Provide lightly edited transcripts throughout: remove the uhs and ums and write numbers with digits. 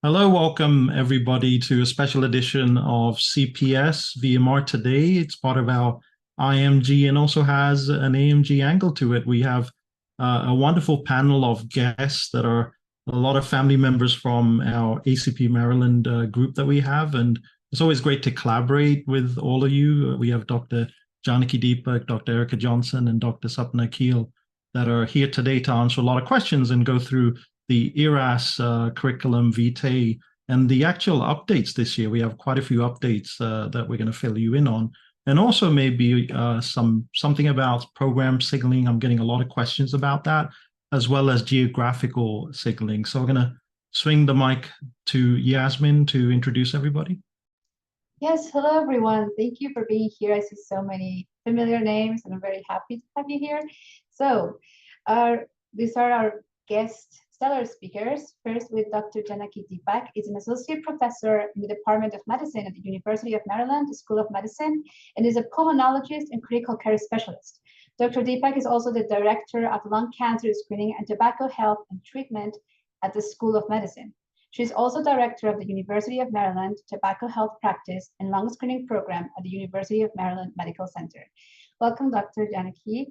Hello, welcome everybody to a special edition of CPS VMR today. It's part of our IMG and also has an AMG angle to it. We have a wonderful panel of guests that are a lot of family members from our ACP Maryland group that we have. And it's always great to collaborate with all of you. We have Dr. Janaki Deepak, Dr. Erica Johnson, and Dr. Sapna Kuehl that are here today to answer a lot of questions and go through the ERAS curriculum vitae and the actual updates this year. We have quite a few updates that we're going to fill you in on, and also maybe something about program signaling. I'm getting a lot of questions about that, as well as geographical signaling. So we're going to swing the mic to Yasmin to introduce everybody. Yes, hello everyone. Thank you for being here. I see so many familiar names and I'm very happy to have you here. So these are our guest stellar speakers. First with Dr. Janaki Deepak. Is an associate professor in the Department of Medicine at the University of Maryland School of Medicine and is a pulmonologist and critical care specialist. Dr. Deepak is also the director of lung cancer screening and tobacco health and treatment at the School of Medicine. She is also director of the University of Maryland Tobacco Health Practice and Lung Screening Program at the University of Maryland Medical Center. Welcome, Dr. Janaki.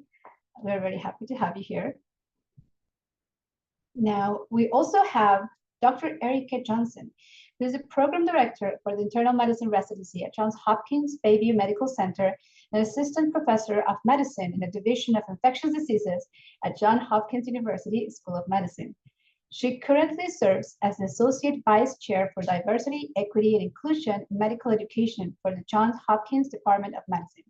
We're very happy to have you here. Now, we also have Dr. Erica Johnson, who is the program director for the internal medicine residency at Johns Hopkins Bayview Medical Center and assistant professor of medicine in the Division of Infectious Diseases at Johns Hopkins University School of Medicine. She currently serves as an Associate Vice Chair for Diversity, Equity, and Inclusion in Medical Education for the Johns Hopkins Department of Medicine.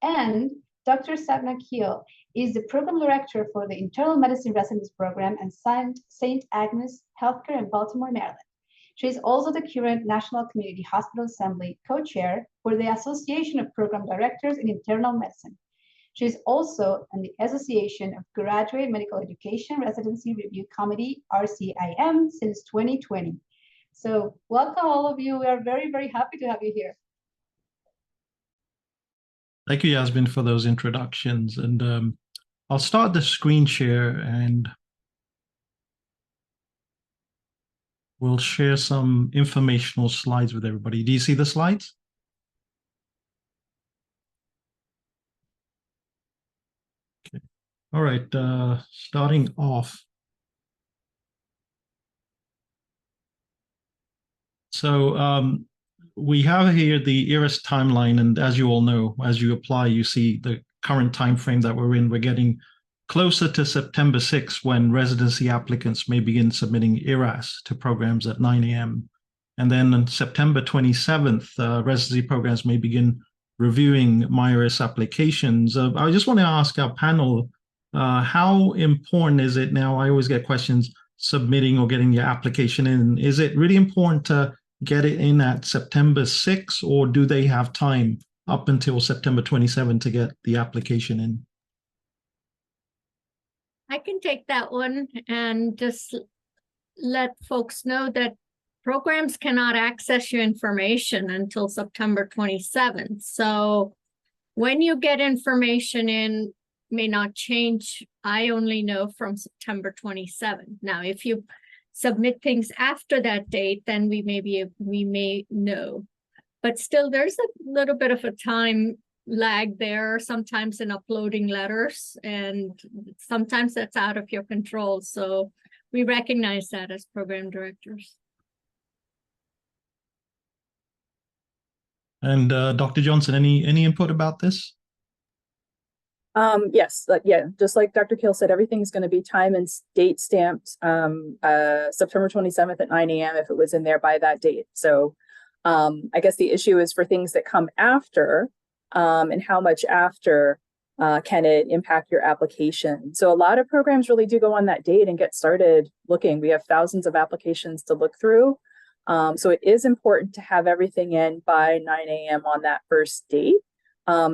And Dr. Sapna Kuehl is the Program Director for the Internal Medicine Residency Program and St. Agnes Healthcare in Baltimore, Maryland. She is also the current National Community Hospital Assembly Co-Chair for the Association of Program Directors in Internal Medicine. She is also in the Association of Graduate Medical Education Residency Review Committee, RCIM, since 2020. So welcome all of you. We are very, very happy to have you here. Thank you, Yasmin, for those introductions. And I'll start the screen share and we'll share some informational slides with everybody. Do you see the slides? All right, starting off. So we have here the ERAS timeline, and as you all know, as you apply, you see the current time frame that we're in. We're getting closer to September 6th when residency applicants may begin submitting ERAS to programs at 9 a.m. And then on September 27th, residency programs may begin reviewing MyERAS applications. I just want to ask our panel, how important is it now? I always get questions submitting or getting your application in. Is it really important to get it in at September 6th, or do they have time up until September 27th to get the application in? I can take that one and just let folks know that programs cannot access your information until September 27th. So when you get information in, may not change. I only know from September 27th. Now, if you submit things after that date, then we may know. But still, there's a little bit of a time lag there, sometimes in uploading letters, and sometimes that's out of your control. So we recognize that as program directors. And Dr. Johnson, any input about this? Yes, just like Dr. Kuehl said, everything's going to be time and date stamped September 27th at 9 a.m. if it was in there by that date. So I guess the issue is for things that come after, and how much after can it impact your application. So a lot of programs really do go on that date and get started looking. We have thousands of applications to look through. So it is important to have everything in by 9 a.m. on that first date.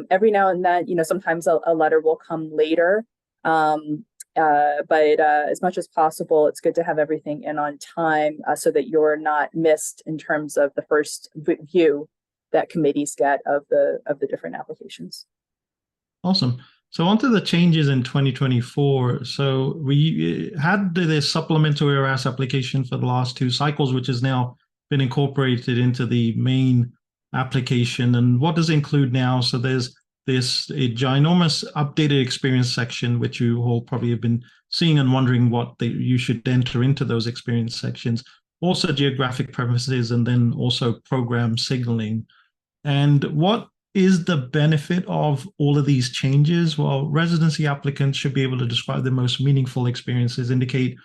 Every now and then, sometimes a letter will come later, but as much as possible, it's good to have everything in on time so that you're not missed in terms of the first view that committees get of the different applications. Awesome. So on to the changes in 2024. So we had this supplemental ERAS application for the last 2 cycles, which has now been incorporated into the main application. And what does it include now? So there's a ginormous updated experience section, which you all probably have been seeing and wondering what you should enter into those experience sections. Also geographic preferences, and then also program signaling. And what is the benefit of all of these changes? Well, residency applicants should be able to describe the most meaningful experiences, indicate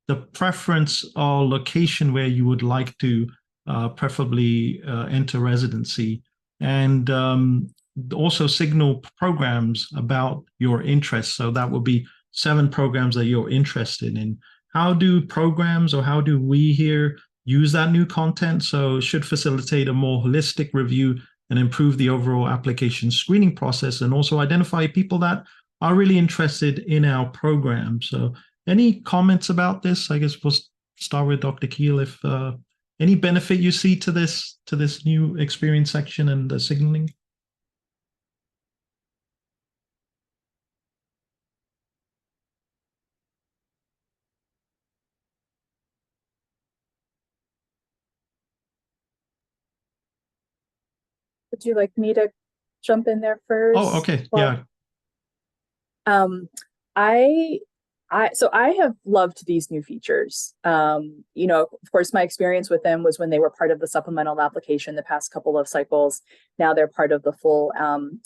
the preference or location where you would like to preferably enter residency, and also signal programs about your interests. So that would be 7 programs that you're interested in. How do programs, or how do we here use that new content? So it should facilitate a more holistic review and improve the overall application screening process, and also identify people that are really interested in our program. So any comments about this? I guess we'll start with Dr. Kuehl. If any benefit you see to this new experience section and the signaling? Would you like me to jump in there first? Oh, okay. Well, yeah. So I have loved these new features. You know, of course, my experience with them was when they were part of the supplemental application the past couple of cycles. Now they're part of the full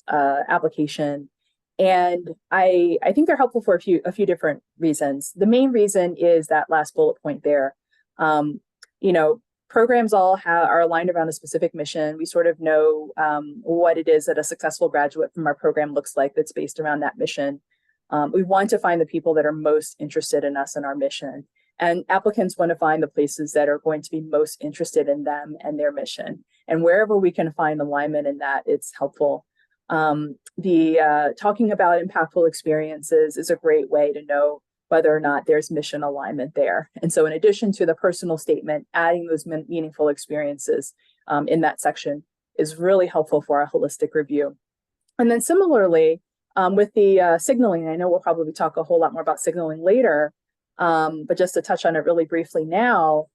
application. And I think they're helpful for a few different reasons. The main reason is that last bullet point there. You know, programs all are aligned around a specific mission. We sort of know what it is that a successful graduate from our program looks like that's based around that mission. We want to find the people that are most interested in us and our mission. And applicants want to find the places that are going to be most interested in them and their mission. And wherever we can find alignment in that, it's helpful. Talking about impactful experiences is a great way to know whether or not there's mission alignment there. And so in addition to the personal statement, adding those meaningful experiences in that section is really helpful for our holistic review. And then similarly, with the signaling, I know we'll probably talk a whole lot more about signaling later, but just to touch on it really briefly now,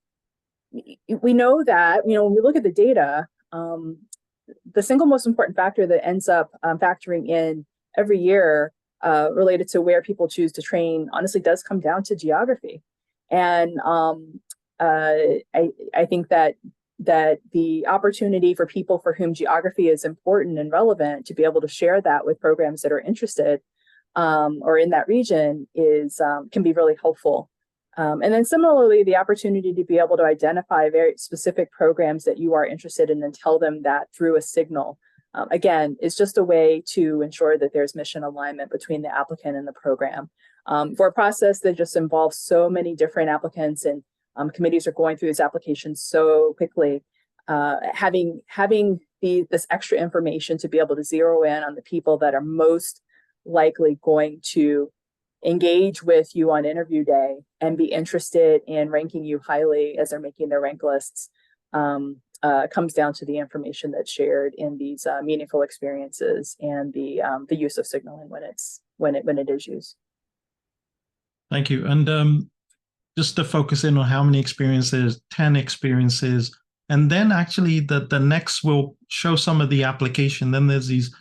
we know that, you know, when we look at the data, the single most important factor that ends up factoring in every year related to where people choose to train, honestly, does come down to geography. And I think that the opportunity for people for whom geography is important and relevant to be able to share that with programs that are interested or in that region is can be really helpful. And then similarly, the opportunity to be able to identify very specific programs that you are interested in and tell them that through a signal, again, is just a way to ensure that there's mission alignment between the applicant and the program. For a process that just involves so many different applicants and committees are going through these applications so quickly, having this extra information to be able to zero in on the people that are most likely going to engage with you on interview day and be interested in ranking you highly as they're making their rank lists comes down to the information that's shared in these meaningful experiences and the use of signaling when it is used. Thank you. And just to focus in on how many experiences, 10 experiences, and then actually the next will show some of the application. Then there's these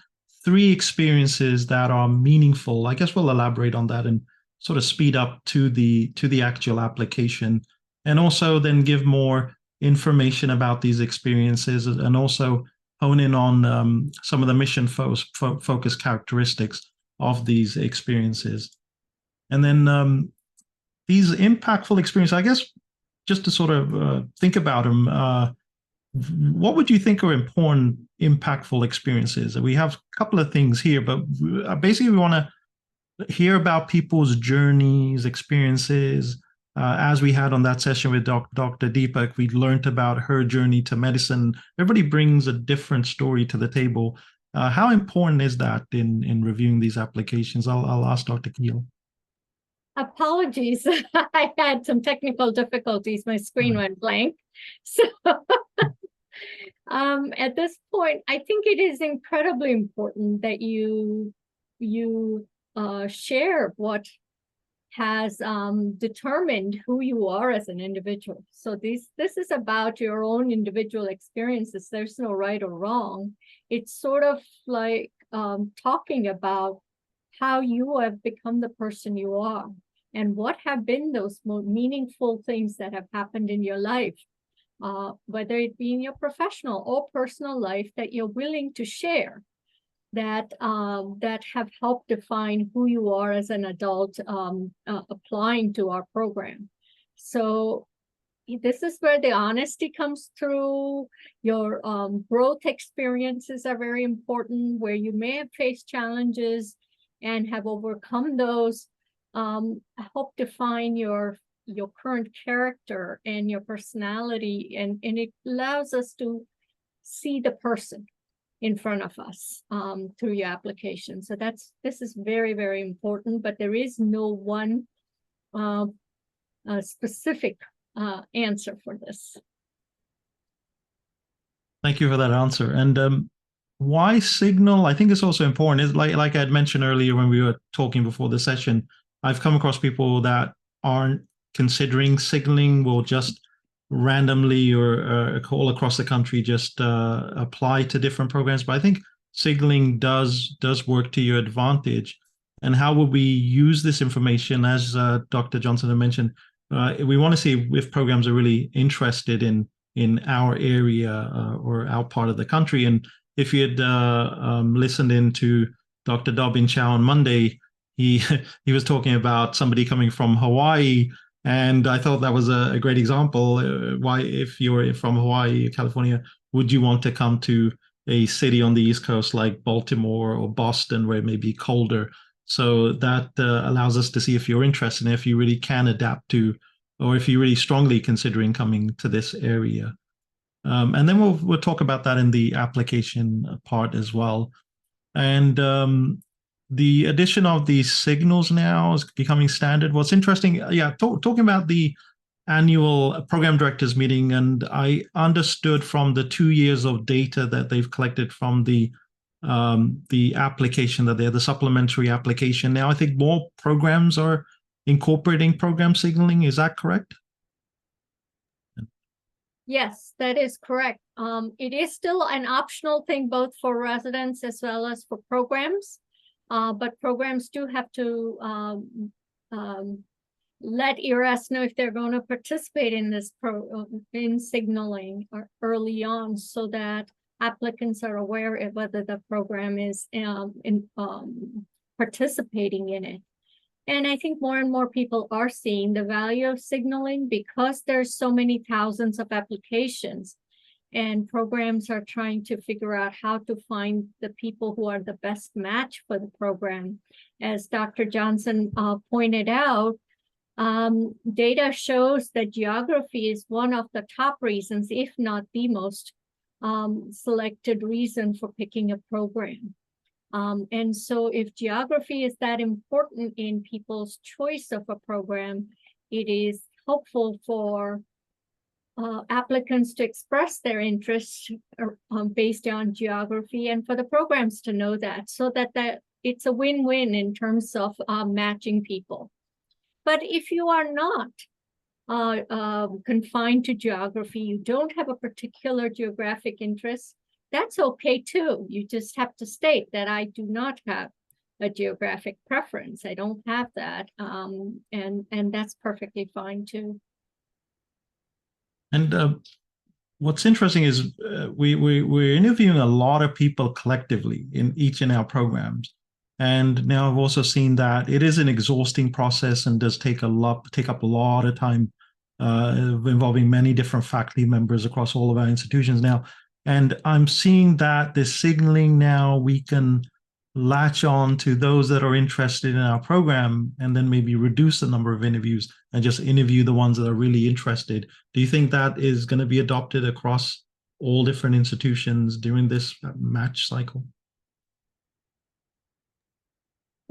3 experiences that are meaningful. I guess we'll elaborate on that and sort of speed up to the actual application, and also then give more information about these experiences, and also hone in on some of the mission focus characteristics of these experiences. And then these impactful experiences, I guess, just to sort of think about them, what would you think are important, impactful experiences? We have a couple of things here, but basically we want to hear about people's journeys, experiences. As we had on that session with Dr. Deepak, we learned about her journey to medicine. Everybody brings a different story to the table. How important is that in reviewing these applications? I'll ask Dr. Kuehl. Apologies, I had some technical difficulties. My screen went blank. So at this point, I think it is incredibly important that you share what has determined who you are as an individual. So this is about your own individual experiences. There's no right or wrong. It's sort of like talking about how you have become the person you are and what have been those more meaningful things that have happened in your life, whether it be in your professional or personal life that you're willing to share, that have helped define who you are as an adult applying to our program. So this is where the honesty comes through. Your growth experiences are very important, where you may have faced challenges and have overcome those. Help define your current character and your personality, and it allows us to see the person in front of us through your application. So this is very, very important, but there is no one specific answer for this. Thank you for that answer. And why Signal? I think it's also important. It's like I had mentioned earlier when we were talking before the session, I've come across people that aren't considering signaling, will just randomly or all across the country just apply to different programs. But I think signaling does work to your advantage. And how will we use this information? As Dr. Johnson had mentioned, we want to see if programs are really interested in our area or our part of the country. And if you had listened in to Dr. Dobin Chow on Monday, he was talking about somebody coming from Hawaii, and I thought that was a great example. Why, if you're from Hawaii, California, would you want to come to a city on the East Coast like Baltimore or Boston, where it may be colder? So that allows us to see if you're interested and if you really can adapt to, or if you're really strongly considering coming to this area. And then we'll talk about that in the application part as well. And the addition of these signals now is becoming standard. What's interesting, talking about the annual program directors meeting, and I understood from the 2 years of data that they've collected from the application that they're the supplementary application. Now I think more programs are incorporating program signaling. Is that correct? Yes, that is correct. It is still an optional thing, both for residents as well as for programs. But programs do have to let ERAS know if they're going to participate in this in signaling early on, so that applicants are aware of whether the program is participating in it. And I think more and more people are seeing the value of signaling because there's so many thousands of applications, and programs are trying to figure out how to find the people who are the best match for the program. As Dr. Johnson pointed out, data shows that geography is one of the top reasons, if not the most selected reason for picking a program. And so if geography is that important in people's choice of a program, it is helpful for applicants to express their interests based on geography, and for the programs to know that, so that it's a win-win in terms of matching people. But if you are not confined to geography, you don't have a particular geographic interest, that's okay too. You just have to state that I do not have a geographic preference. I don't have that, and that's perfectly fine too. And what's interesting is we're interviewing a lot of people collectively in each in our programs. And now I've also seen that it is an exhausting process and does take up a lot of time, involving many different faculty members across all of our institutions now. And I'm seeing that the signaling now, we can latch on to those that are interested in our program and then maybe reduce the number of interviews and just interview the ones that are really interested. Do you think that is going to be adopted across all different institutions during this match cycle?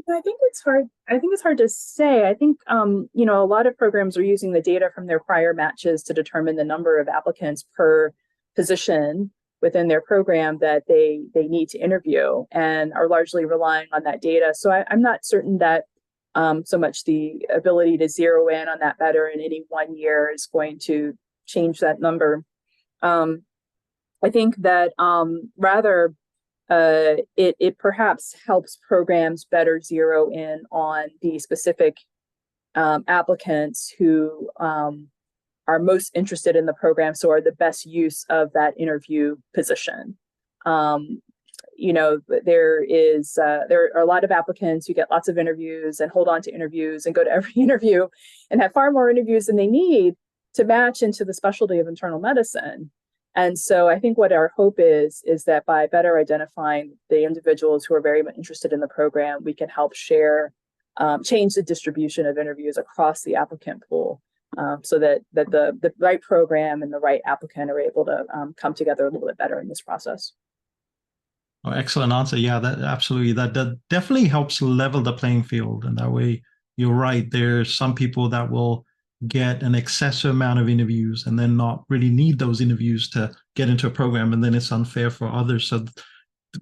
I think it's hard. I think it's hard to say. I think, a lot of programs are using the data from their prior matches to determine the number of applicants per position. within their program that they need to interview, and are largely relying on that data. So I'm not certain that so much the ability to zero in on that better in any 1 year is going to change that number. I think that rather it perhaps helps programs better zero in on the specific applicants who are most interested in the program, so are the best use of that interview position. You know, there are a lot of applicants who get lots of interviews and hold on to interviews and go to every interview and have far more interviews than they need to match into the specialty of internal medicine. And so I think what our hope is that by better identifying the individuals who are very much interested in the program, we can help share, change the distribution of interviews across the applicant pool, so that the right program and the right applicant are able to come together a little bit better in this process. Oh, excellent answer. Yeah, that absolutely. That definitely helps level the playing field. And that way, you're right. There's some people that will get an excessive amount of interviews and then not really need those interviews to get into a program, and then it's unfair for others. So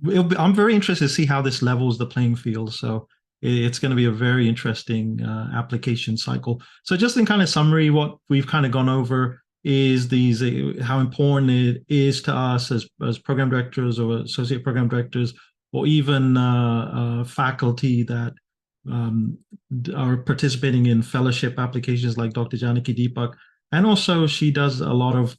I'm very interested to see how this levels the playing field. So it's going to be a very interesting application cycle. So just in kind of summary, what we've kind of gone over is these how important it is to us as program directors or associate program directors, or even faculty that are participating in fellowship applications like Dr. Janaki Deepak. And also she does a lot of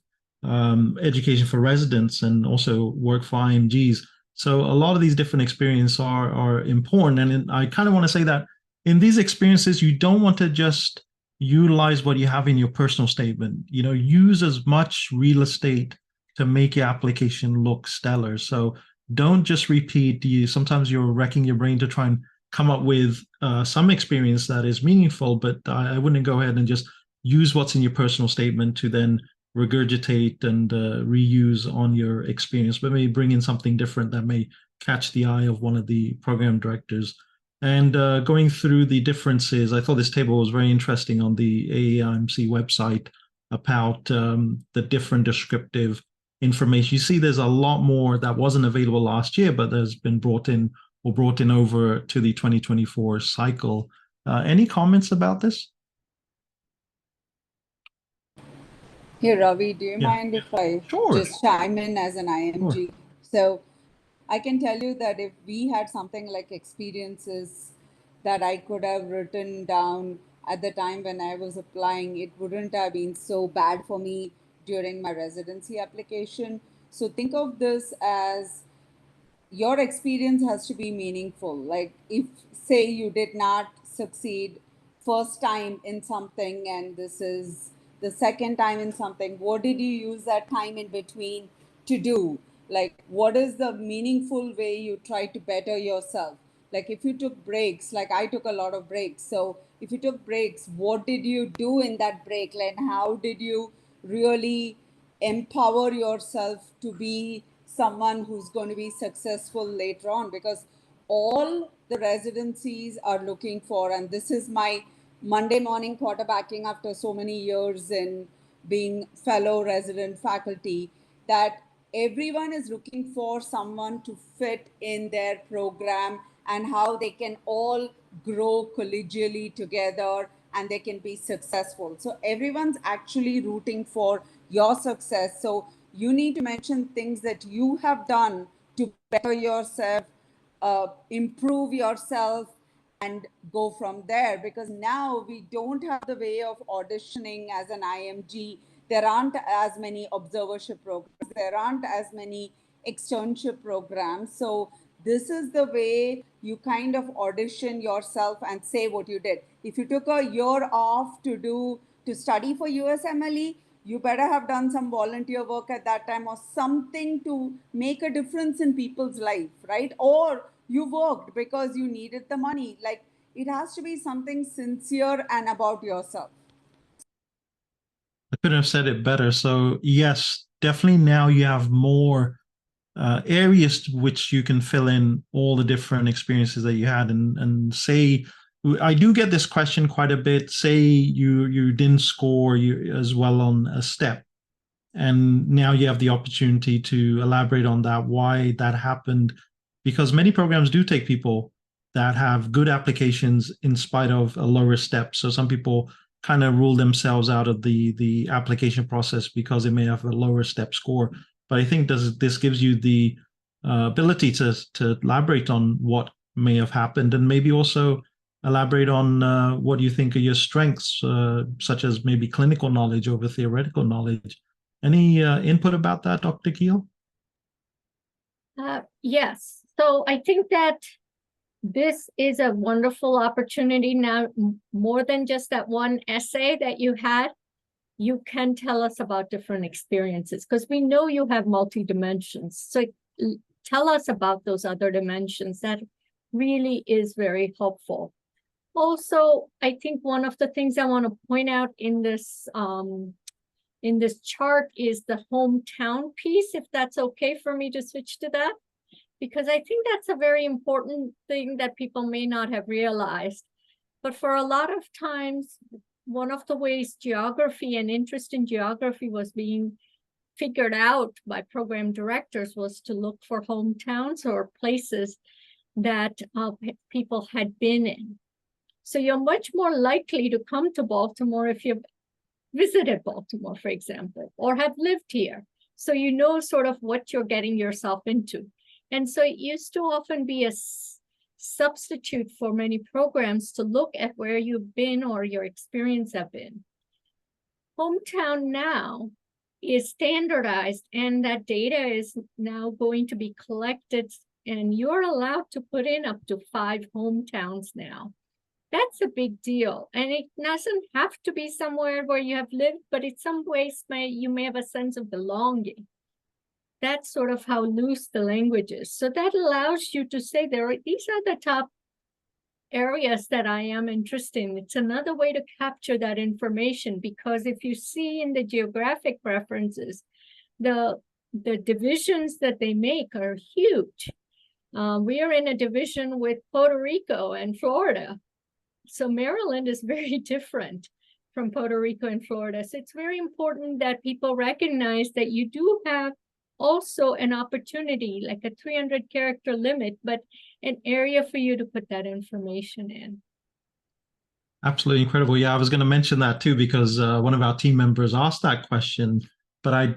education for residents and also work for IMGs. So a lot of these different experiences are important. And I kind of want to say that in these experiences, you don't want to just utilize what you have in your personal statement. You know, use as much real estate to make your application look stellar. So don't just repeat. Sometimes you're wrecking your brain to try and come up with some experience that is meaningful, but I wouldn't go ahead and just use what's in your personal statement to then regurgitate and reuse on your experience, but maybe bring in something different that may catch the eye of one of the program directors. And going through the differences, I thought this table was very interesting on the AIMC website about the different descriptive information. You see there's a lot more that wasn't available last year, but there's been brought in over to the 2024 cycle. Any comments about this? Here, Ravi, do you Yeah. mind if I just chime in as an IMG? Sure. So I can tell you that if we had something like experiences that I could have written down at the time when I was applying, it wouldn't have been so bad for me during my residency application. So think of this as your experience has to be meaningful. Like if, say, you did not succeed first time in something and this is the second time in something, what did you use that time in between to do? Like, what is the meaningful way you try to better yourself? Like if you took breaks, like I took a lot of breaks. So if you took breaks, what did you do in that break? Like how did you really empower yourself to be someone who's going to be successful later on? Because all the residencies are looking for, and this is my Monday morning quarterbacking after so many years in being fellow resident faculty, that everyone is looking for someone to fit in their program and how they can all grow collegially together and they can be successful. So everyone's actually rooting for your success. So you need to mention things that you have done to better yourself, improve yourself, and go from there. Because now we don't have the way of auditioning as an IMG. There aren't as many observership programs. There aren't as many externship programs. So this is the way you kind of audition yourself and say what you did. If you took a year off to study for USMLE, you better have done some volunteer work at that time or something to make a difference in people's life, right? Or you worked because you needed the money. Like it has to be something sincere and about yourself. I couldn't have said it better. So yes, definitely now you have more areas which you can fill in all the different experiences that you had. And say, I do get this question quite a bit. Say you didn't score as well on a step. and now you have the opportunity to elaborate on that, why that happened, because many programs do take people that have good applications in spite of a lower step. So some people kind of rule themselves out of the application process because they may have a lower step score. But I think this gives you the ability to elaborate on what may have happened, and maybe also elaborate on what you think are your strengths, such as maybe clinical knowledge over theoretical knowledge. Any input about that, Dr. Kuehl? Yes. So I think that this is a wonderful opportunity now, more than just that one essay that you had. You can tell us about different experiences, because we know you have multi-dimensions. So tell us about those other dimensions. That really is very helpful. Also, I think one of the things I want to point out in this chart is the hometown piece, if that's okay for me to switch to that, because I think that's a very important thing that people may not have realized. But for a lot of times, one of the ways geography and interest in geography was being figured out by program directors was to look for hometowns or places that people had been in. So you're much more likely to come to Baltimore if you've visited Baltimore, for example, or have lived here. So you know sort of what you're getting yourself into. And so it used to often be a substitute for many programs to look at where you've been or your experience have been. Hometown now is standardized, and that data is now going to be collected, and you're allowed to put in up to 5 hometowns now. That's a big deal. And it doesn't have to be somewhere where you have lived, but in some ways you may have a sense of belonging. That's sort of how loose the language is. So that allows you to say these are the top areas that I am interested in. It's another way to capture that information, because if you see in the geographic references, the divisions that they make are huge. We are in a division with Puerto Rico and Florida. So Maryland is very different from Puerto Rico and Florida. So it's very important that people recognize that you do have also an opportunity, like a 300 character limit, but an area for you to put that information in. Absolutely incredible. Yeah, I was going to mention that too, because one of our team members asked that question, but I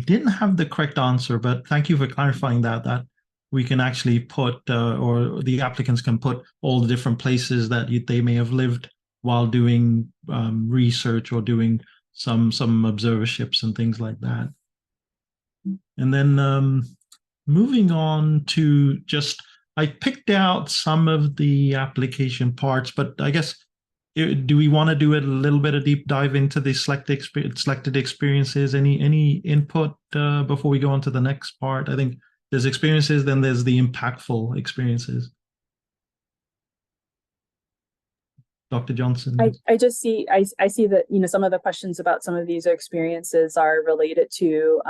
didn't have the correct answer. But thank you for clarifying that we can actually put, or the applicants can put all the different places that they may have lived while doing research or doing some observerships and things like that. And then moving on to I picked out some of the application parts, but I guess, do we want to do a little bit of deep dive into the selected experiences? Any input before we go on to the next part? I think there's experiences, then there's the impactful experiences. Dr. Johnson. I just see, I see that, some of the questions about some of these experiences are related to,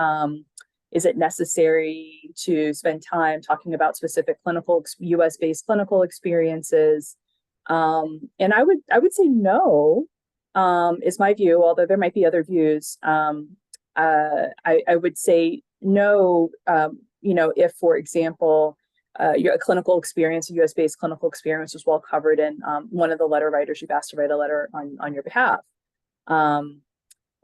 is it necessary to spend time talking about specific US-based clinical experiences? And I would say no, is my view, although there might be other views. I would say no, if, for example, your clinical experience, a US-based clinical experience was well covered in one of the letter writers you've asked to write a letter on your behalf.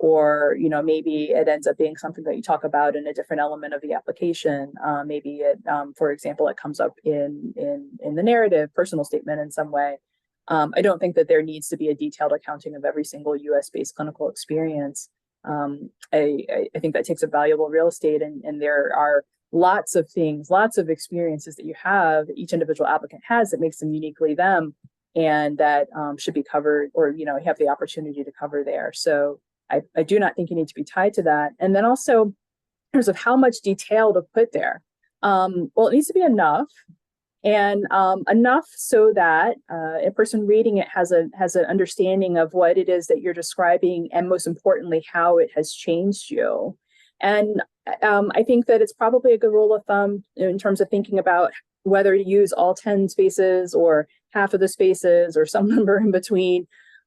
Or, maybe it ends up being something that you talk about in a different element of the application. Maybe it, for example, it comes up in the narrative, personal statement in some way. I don't think that there needs to be a detailed accounting of every single US-based clinical experience. I think that takes up valuable real estate, and there are lots of things, lots of experiences that you have, that each individual applicant has, that makes them uniquely them, and that should be covered, or, have the opportunity to cover there. So I do not think you need to be tied to that. And then also, in terms of how much detail to put there, well, it needs to be enough, and enough so that a person reading it has an understanding of what it is that you're describing, and most importantly, how it has changed you. And I think that it's probably a good rule of thumb in terms of thinking about whether to use all 10 spaces or half of the spaces or some number in between.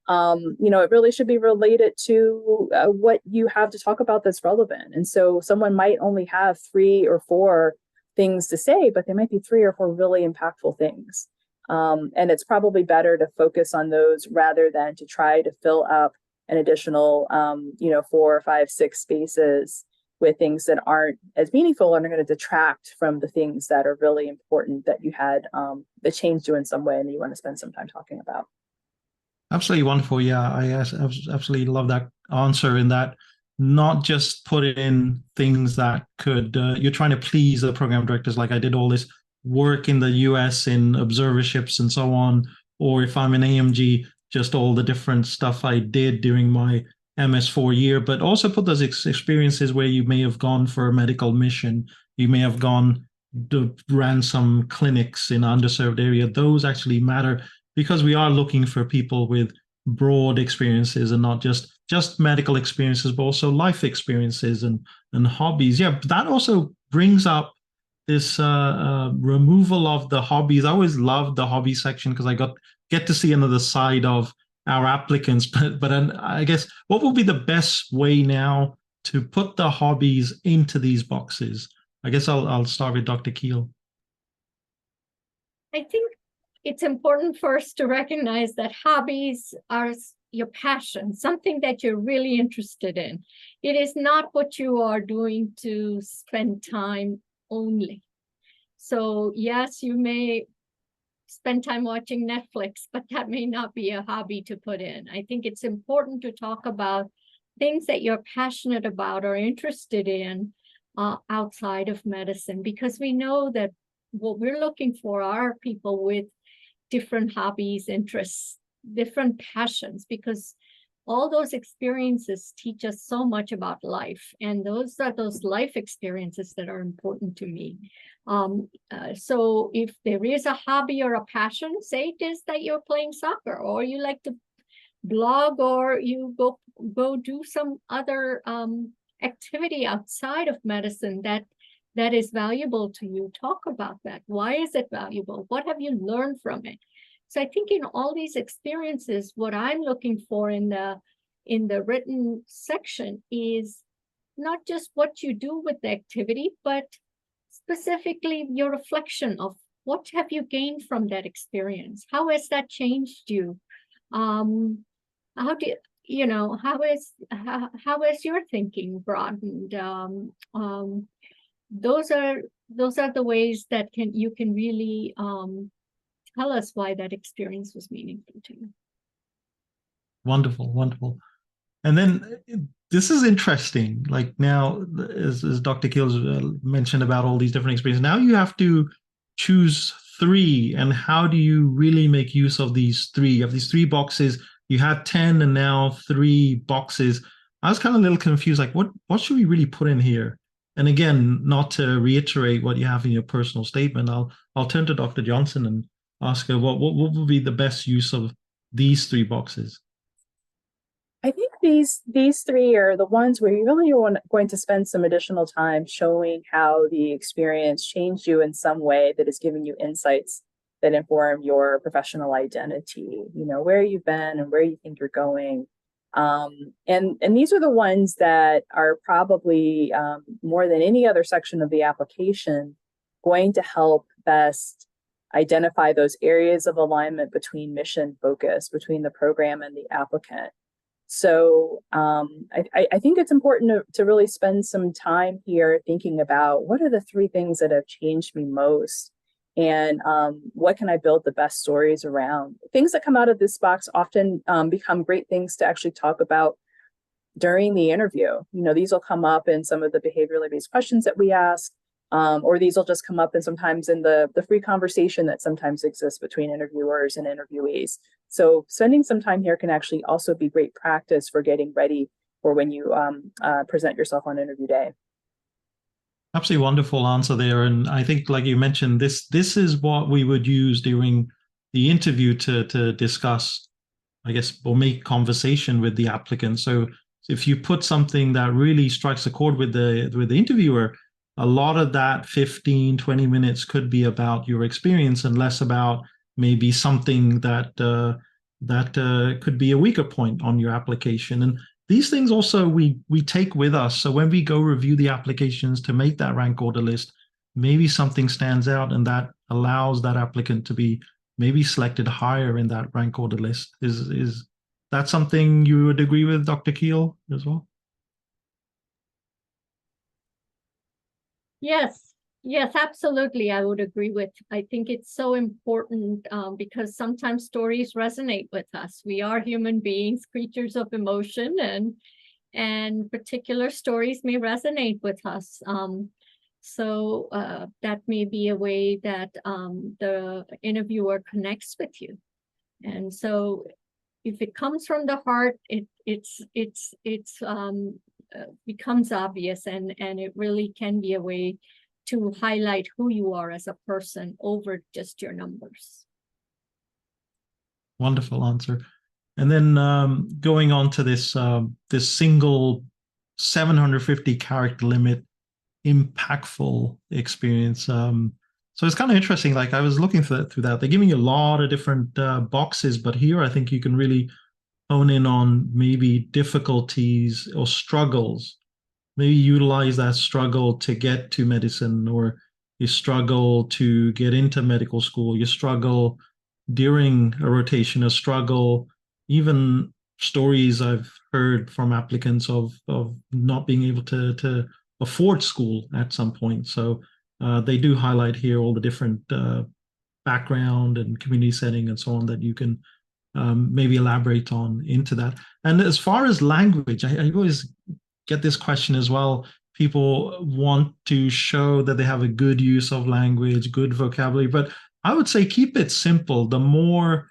It really should be related to what you have to talk about that's relevant. And so someone might only have 3 or 4 things to say, but they might be 3 or 4 really impactful things. And it's probably better to focus on those rather than to try to fill up an additional, 4 or 5, 6 spaces with things that aren't as meaningful and are going to detract from the things that are really important that you had, that changed you in some way and that you want to spend some time talking about. Absolutely wonderful. Yeah, I absolutely love that answer, in that not just put in things that could, you're trying to please the program directors, like I did all this work in the US in observerships and so on, or if I'm in AMG, just all the different stuff I did during my MS4 year, but also put those experiences where you may have gone for a medical mission, you may have ran some clinics in an underserved area. Those actually matter, because we are looking for people with broad experiences and not just medical experiences, but also life experiences and hobbies. Yeah, but that also brings up this removal of the hobbies. I always loved the hobby section because I get to see another side of our applicants. But I guess what would be the best way now to put the hobbies into these boxes? I guess I'll start with Dr. Kuehl. I think it's important for us to recognize that hobbies are your passion, something that you're really interested in. It is not what you are doing to spend time only. So yes, you may spend time watching Netflix, but that may not be a hobby to put in. I think it's important to talk about things that you're passionate about or interested in outside of medicine, because we know that what we're looking for are people with different hobbies, interests, different passions, because all those experiences teach us so much about life. And those are those life experiences that are important to me. So if there is a hobby or a passion, say it is that you're playing soccer, or you like to blog, or you go do some other activity outside of medicine that is valuable to you. Talk about that. Why is it valuable? What have you learned from it? So I think in all these experiences, what I'm looking for in the written section is not just what you do with the activity, but specifically your reflection of what have you gained from that experience? How has that changed you? How has your thinking broadened? Those are the ways that you can really tell us why that experience was meaningful to you. Wonderful, wonderful. And then this is interesting. Like now, as Dr. Kuehl mentioned about all these different experiences, now you have to choose 3. And how do you really make use of these 3? You have these 3 boxes. You had 10 and now 3 boxes. I was kind of a little confused, like what should we really put in here? And again, not to reiterate what you have in your personal statement, I'll turn to Dr. Johnson and ask her what would be the best use of these 3 boxes. I think these 3 are the ones where you really are going to spend some additional time showing how the experience changed you in some way that is giving you insights that inform your professional identity, where you've been and where you think you're going. And these are the ones that are probably more than any other section of the application going to help best identify those areas of alignment between mission focus, between the program and the applicant. So I think it's important to really spend some time here thinking about what are the 3 things that have changed me most, and what can I build the best stories around. Things that come out of this box often become great things to actually talk about during the interview. These will come up in some of the behaviorally based questions that we ask, or these will just come up and sometimes in the free conversation that sometimes exists between interviewers and interviewees. So spending some time here can actually also be great practice for getting ready for when you present yourself on interview day. Absolutely wonderful answer there. And I think, like you mentioned, this is what we would use during the interview to discuss, I guess, or make conversation with the applicant. So if you put something that really strikes a chord with the interviewer, a lot of that 15, 20 minutes could be about your experience and less about maybe something that that could be a weaker point on your application. And these things also we take with us. So when we go review the applications to make that rank order list, maybe something stands out and that allows that applicant to be maybe selected higher in that rank order list. Is that something you would agree with, Dr. Kuehl, as well? Yes, absolutely. I would agree with. I think it's so important because sometimes stories resonate with us. We are human beings, creatures of emotion, and particular stories may resonate with us. So that may be a way that the interviewer connects with you. And so if it comes from the heart, it becomes obvious, and it really can be a way to highlight who you are as a person over just your numbers. Wonderful answer. And then going on to this this single 750 character limit impactful experience. So it's kind of interesting. Like I was looking through that. They're giving you a lot of different boxes, but here I think you can really hone in on maybe difficulties or struggles. Maybe utilize that struggle to get to medicine, or you struggle to get into medical school, you struggle during a rotation, a struggle, even stories I've heard from applicants of not being able to afford school at some point. So they do highlight here all the different background and community setting and so on that you can maybe elaborate on into that. And as far as language, I always get this question as well. People want to show that they have a good use of language, good vocabulary, but I would say keep it simple. The more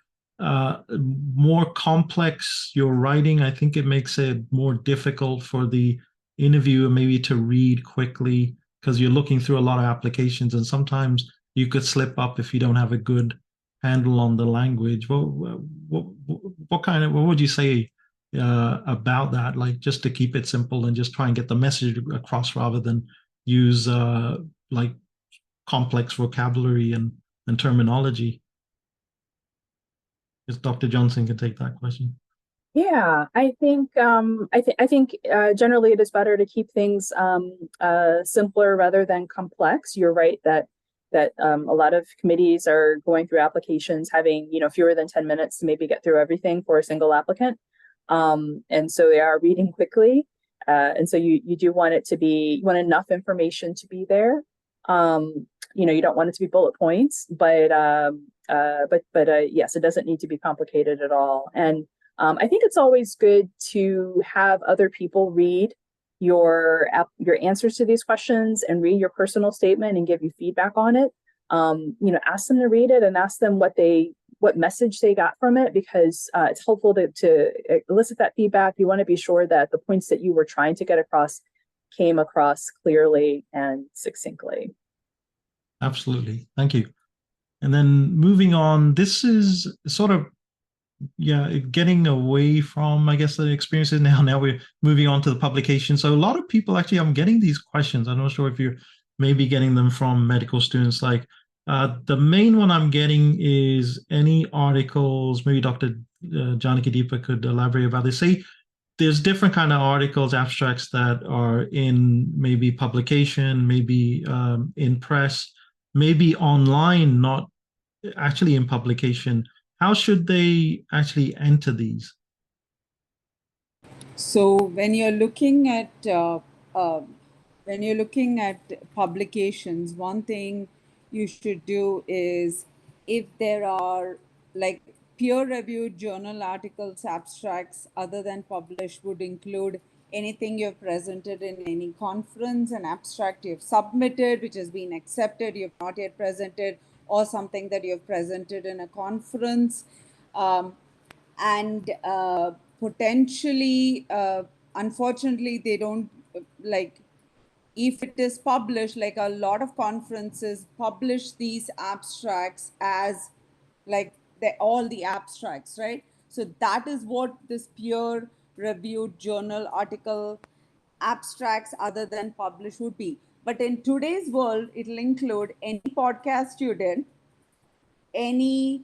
complex your writing, I think it makes it more difficult for the interviewer maybe to read quickly, because you're looking through a lot of applications and sometimes you could slip up if you don't have a good handle on the language. What would you say about that? Like just to keep it simple and just try and get the message across rather than use like complex vocabulary and terminology. If Dr. Johnson can take that question. Yeah, I think generally it is better to keep things simpler rather than complex. You're right that a lot of committees are going through applications having fewer than 10 minutes to maybe get through everything for a single applicant, and so they are reading quickly, and so you do want it to be, you want enough information to be there. You don't want it to be bullet points, but yes, it doesn't need to be complicated at all. And I think it's always good to have other people read your answers to these questions and read your personal statement and give you feedback on it. Ask them to read it and ask them what message they got from it, because it's helpful to elicit that feedback. You want to be sure that the points that you were trying to get across came across clearly and succinctly. Absolutely. Thank you. And then moving on, this is sort of, getting away from, I guess, the experiences now. Now we're moving on to the publication. So a lot of people actually, I'm getting these questions. I'm not sure if you're maybe getting them from medical students. Like the main one I'm getting is any articles, maybe Dr. Janaki, Deepak could elaborate about this. Say there's different kind of articles, abstracts that are in maybe publication, maybe in press, maybe online, not actually in publication. How should they actually enter these? So when you're looking at publications, one thing you should do is, if there are like peer-reviewed journal articles, abstracts other than published, would include anything you've presented in any conference, an abstract you've submitted which has been accepted, you've not yet presented, or something that you've presented in a conference, and potentially, unfortunately, they don't if it is published, like a lot of conferences publish these abstracts as all the abstracts, right? So that is what this peer reviewed journal article abstracts other than published would be. But in today's world, it'll include any podcast you did, any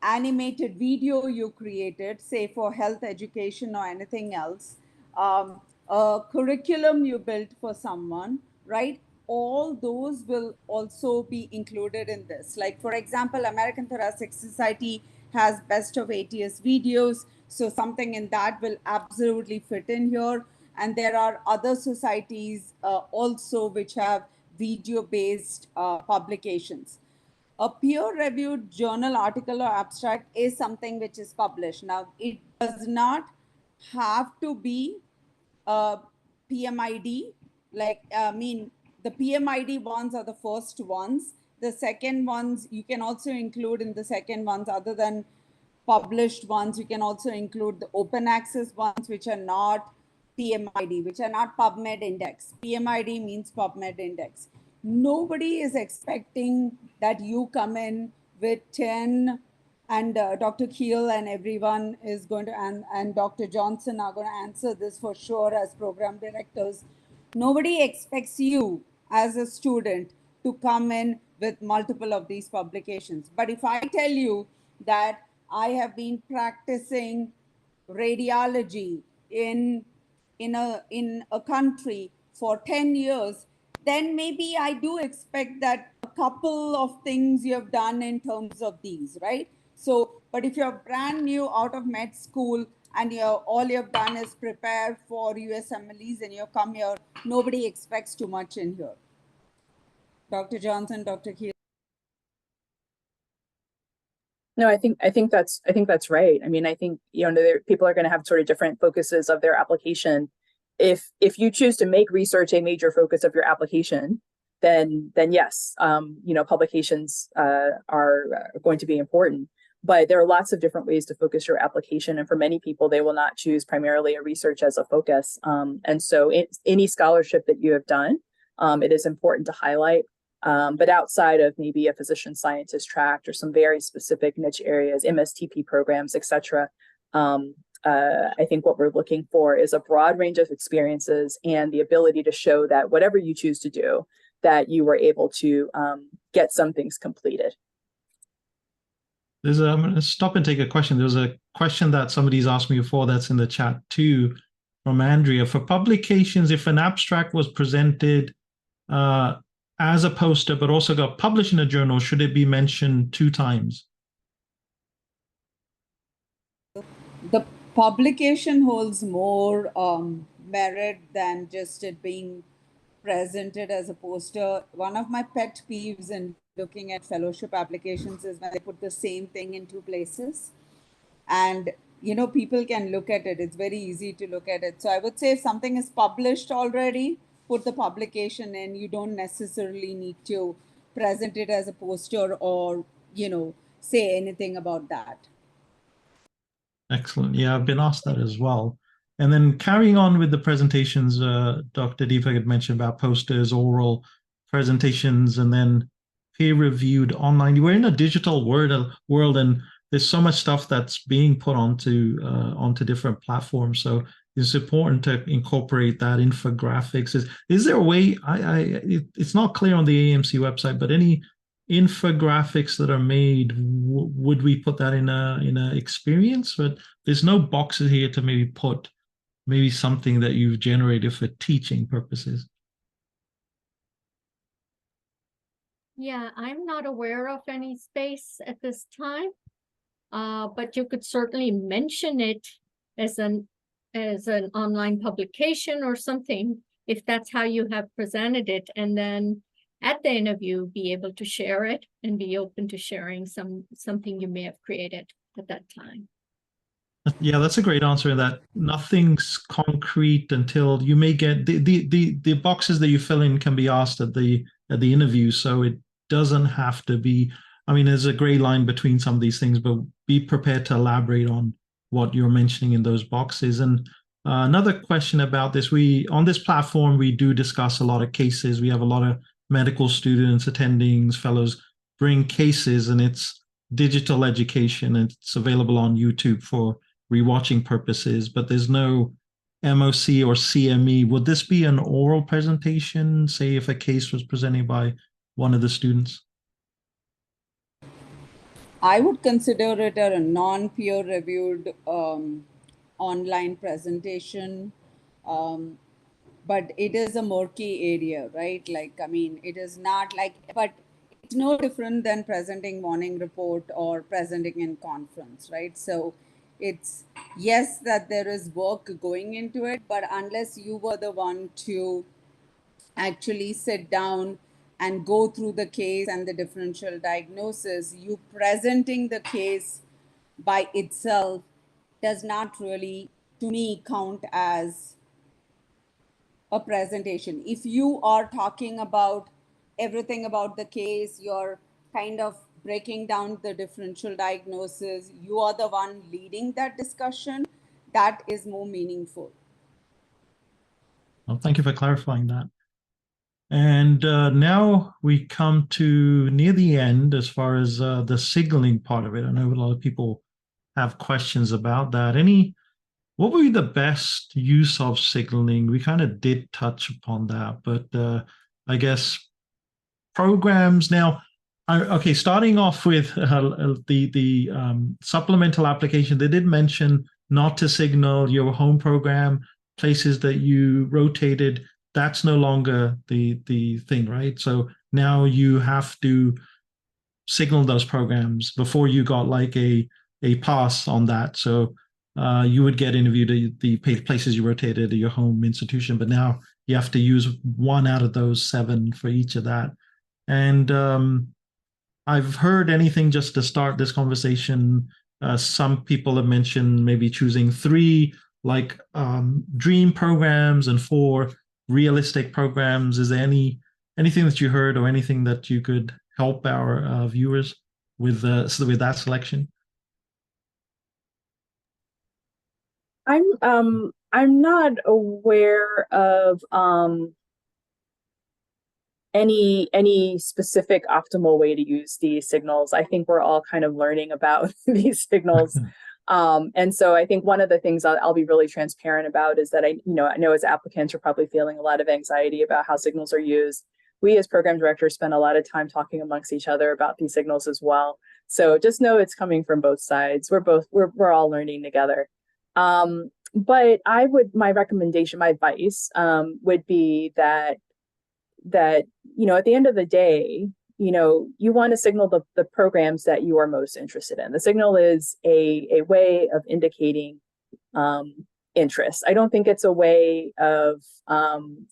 animated video you created, say for health education or anything else, a curriculum you built for someone, right? All those will also be included in this. Like, for example, American Thoracic Society has best of ATS videos. So something in that will absolutely fit in here. And there are other societies also which have video-based publications. A peer-reviewed journal article or abstract is something which is published. Now, it does not have to be PMID. Like, the PMID ones are the first ones. The second ones, you can also include in the second ones, other than published ones, you can also include the open access ones, which are not PMID, which are not PubMed index. PMID means PubMed index. Nobody is expecting that you come in with 10, and Dr. Kuehl and everyone is going to, and Dr. Johnson are going to answer this for sure as program directors. Nobody expects you as a student to come in with multiple of these publications. But if I tell you that I have been practicing radiology in a country for 10 years, then maybe I do expect that a couple of things you have done in terms of these, right? So, but if you're brand new out of med school and all you've done is prepare for USMLEs and you come here, nobody expects too much in here. Dr. Johnson, Dr. Kuehl. No, I think that's right. I mean, I think, people are going to have sort of different focuses of their application. If you choose to make research a major focus of your application, then yes, publications are going to be important. But there are lots of different ways to focus your application, and for many people, they will not choose primarily a research as a focus. And so, any scholarship that you have done, it is important to highlight. But outside of maybe a physician scientist track or some very specific niche areas, MSTP programs, etc., I think what we're looking for is a broad range of experiences and the ability to show that whatever you choose to do, that you were able to get some things completed. I'm going to stop and take a question. There's a question that somebody's asked me before that's in the chat too, from Andrea. For publications, if an abstract was presented as a poster, but also got published in a journal, should it be mentioned 2 times? The publication holds more merit than just it being presented as a poster. One of my pet peeves in looking at fellowship applications is when they put the same thing in 2 places. And, people can look at it. It's very easy to look at it. So I would say if something is published already, put the publication in. You don't necessarily need to present it as a poster or, say anything about that. Excellent. Yeah, I've been asked that as well. And then carrying on with the presentations, Dr. Deepak had mentioned about posters, oral presentations, and then peer-reviewed online. We're in a digital world, and there's so much stuff that's being put onto different platforms. So it's important to incorporate that infographics. Is there a way? It's not clear on the AMC website, but any infographics that are made, would we put that in a experience? But there's no boxes here to maybe put something that you've generated for teaching purposes. Yeah, I'm not aware of any space at this time, but you could certainly mention it as an online publication or something, if that's how you have presented it, and then at the interview be able to share it and be open to sharing something you may have created at that time. Yeah, that's a great answer. That nothing's concrete until you may get the boxes that you fill in can be asked at the interview, so it doesn't have to be. I mean, there's a gray line between some of these things, but be prepared to elaborate on what you're mentioning in those boxes. And another question about this: on this platform we do discuss a lot of cases. We have a lot of medical students, attendings, fellows bring cases, and it's digital education, and it's available on YouTube for rewatching purposes, but there's no MOC or CME. Would this be an oral presentation, say if a case was presented by one of the students? I would consider it a non-peer reviewed online presentation. Um, but it is a murky area, right? Like, I mean, it is not like, but it's no different than presenting morning report or presenting in conference, right? So it's, yes, that there is work going into it, but unless you were the one to actually sit down and go through the case and the differential diagnosis, you presenting the case by itself does not really, to me, count as a presentation. If you are talking about everything about the case, you're kind of breaking down the differential diagnosis, you are the one leading that discussion, that is more meaningful. Well, thank you for clarifying that. And now we come to near the end as far as the signaling part of it. I know a lot of people have questions about that. What would be the best use of signaling? We kind of did touch upon that, but I guess programs now. Okay, starting off with the supplemental application, they did mention not to signal your home program, places that you rotated. That's no longer the thing, right? So now you have to signal those programs before you got like a pass on that. So you would get interviewed the places you rotated at your home institution, but now you have to use one out of those 7 for each of that. And I've heard anything just to start this conversation. Some people have mentioned maybe choosing 3 like dream programs and 4 realistic programs. Is there anything that you heard or anything that you could help our viewers with that selection? I'm not aware of any specific optimal way to use these signals. I think we're all kind of learning about these signals. And so I think one of the things I'll be really transparent about is that I know as applicants, you're probably feeling a lot of anxiety about how signals are used. We as program directors spend a lot of time talking amongst each other about these signals as well. So just know it's coming from both sides. We're all learning together. But my recommendation, my advice would be that at the end of the day, you want to signal the programs that you are most interested in. The signal is a way of indicating interest. I don't think it's a way of